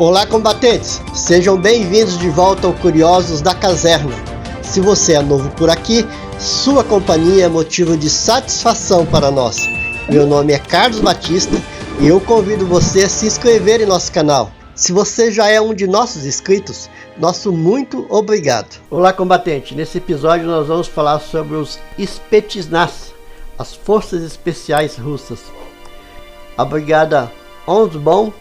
Olá, combatentes! Sejam bem-vindos de volta ao Curiosos da Caserna. Se você é novo por aqui, sua companhia é motivo de satisfação para nós. Meu nome é Carlos Batista e eu convido você a se inscrever em nosso canal. Se você já é um de nossos inscritos, nosso muito obrigado. Olá, combatente! Nesse episódio nós vamos falar sobre os Spetsnaz, as Forças Especiais Russas. A Brigada Onsbom,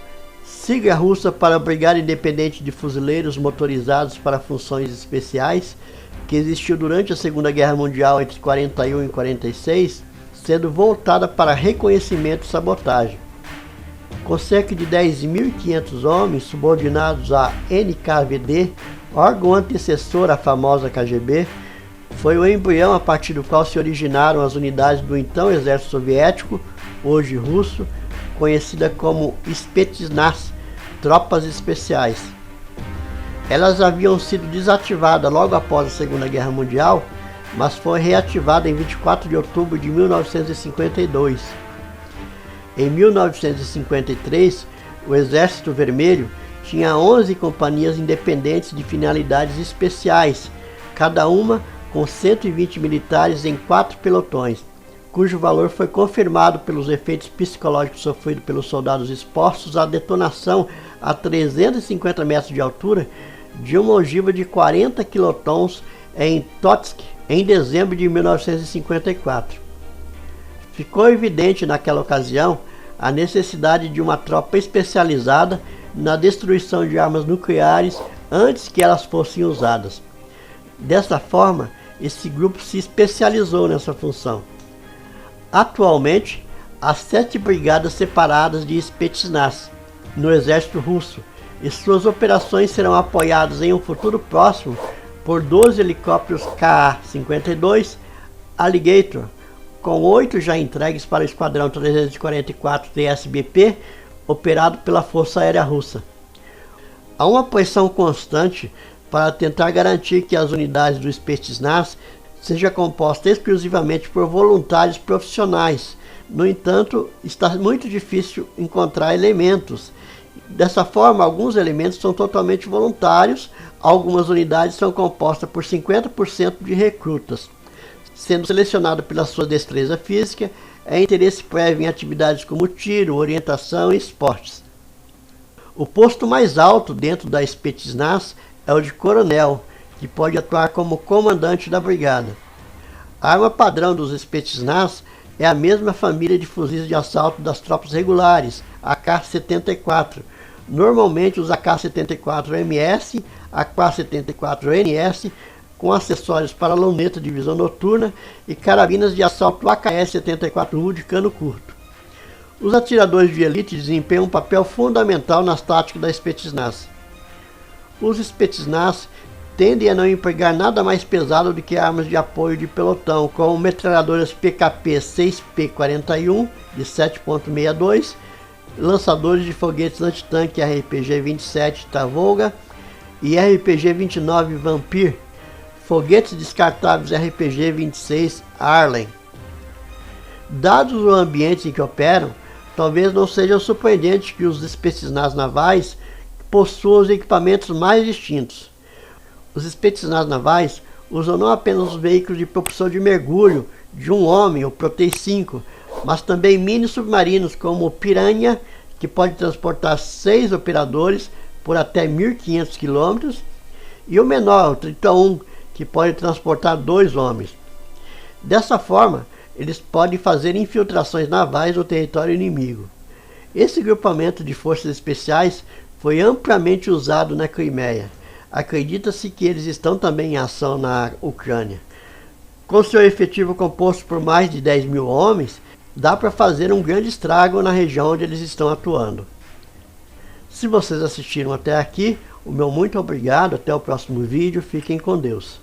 sigla russa para a Brigada Independente de Fuzileiros Motorizados para Funções Especiais, que existiu durante a Segunda Guerra Mundial entre 41 e 46, sendo voltada para reconhecimento e sabotagem. Com cerca de 10.500 homens subordinados à NKVD, órgão antecessor à famosa KGB, foi o embrião a partir do qual se originaram as unidades do então Exército Soviético, hoje russo, conhecida como Spetsnaz, tropas especiais. Elas haviam sido desativadas logo após a Segunda Guerra Mundial, mas foi reativada em 24 de outubro de 1952. Em 1953, o Exército Vermelho tinha 11 companhias independentes de finalidades especiais, cada uma com 120 militares em 4 pelotões, cujo valor foi confirmado pelos efeitos psicológicos sofridos pelos soldados expostos à detonação a 350 metros de altura de uma ogiva de 40 quilotons em Totsk, em dezembro de 1954. Ficou evidente naquela ocasião a necessidade de uma tropa especializada na destruição de armas nucleares antes que elas fossem usadas. Dessa forma, esse grupo se especializou nessa função. Atualmente, há 7 brigadas separadas de Spetsnaz no exército russo, e suas operações serão apoiadas em um futuro próximo por 12 helicópteros Ka-52 Alligator, com 8 já entregues para o Esquadrão 344 TSBP, operado pela Força Aérea Russa. Há uma pressão constante para tentar garantir que as unidades do Spetsnaz seja composta exclusivamente por voluntários profissionais. No entanto, está muito difícil encontrar elementos. Dessa forma, alguns elementos são totalmente voluntários, algumas unidades são compostas por 50% de recrutas, sendo selecionado pela sua destreza física e interesse prévio em atividades como tiro, orientação e esportes. O posto mais alto dentro da Spetsnaz é o de coronel, que pode atuar como comandante da brigada. A arma padrão dos Spetsnaz é a mesma família de fuzis de assalto das tropas regulares, AK-74, normalmente os AK-74MS, AK-74NS, com acessórios para luneta de visão noturna e carabinas de assalto AKS-74U de cano curto. Os atiradores de elite desempenham um papel fundamental nas táticas da Spetsnaz. Os Spetsnaz tendem a não empregar nada mais pesado do que armas de apoio de pelotão, como metralhadoras PKP-6P41 de 7.62, lançadores de foguetes antitanque RPG-27 Tavolga e RPG-29 Vampir, foguetes descartáveis RPG-26 Arlen. Dados o ambiente em que operam, talvez não seja surpreendente que os Spetsnaz navais possuam os equipamentos mais distintos. Os Spetsnaz navais usam não apenas os veículos de propulsão de mergulho de um homem, o Protei-5, mas também mini submarinos como o Piranha, que pode transportar 6 operadores por até 1.500 km, e o menor, o Triton, que pode transportar 2 homens. Dessa forma, eles podem fazer infiltrações navais no território inimigo. Esse grupamento de forças especiais foi amplamente usado na Crimeia. Acredita-se que eles estão também em ação na Ucrânia. Com seu efetivo composto por mais de 10.000 homens, dá para fazer um grande estrago na região onde eles estão atuando. Se vocês assistiram até aqui, o meu muito obrigado, até o próximo vídeo, fiquem com Deus.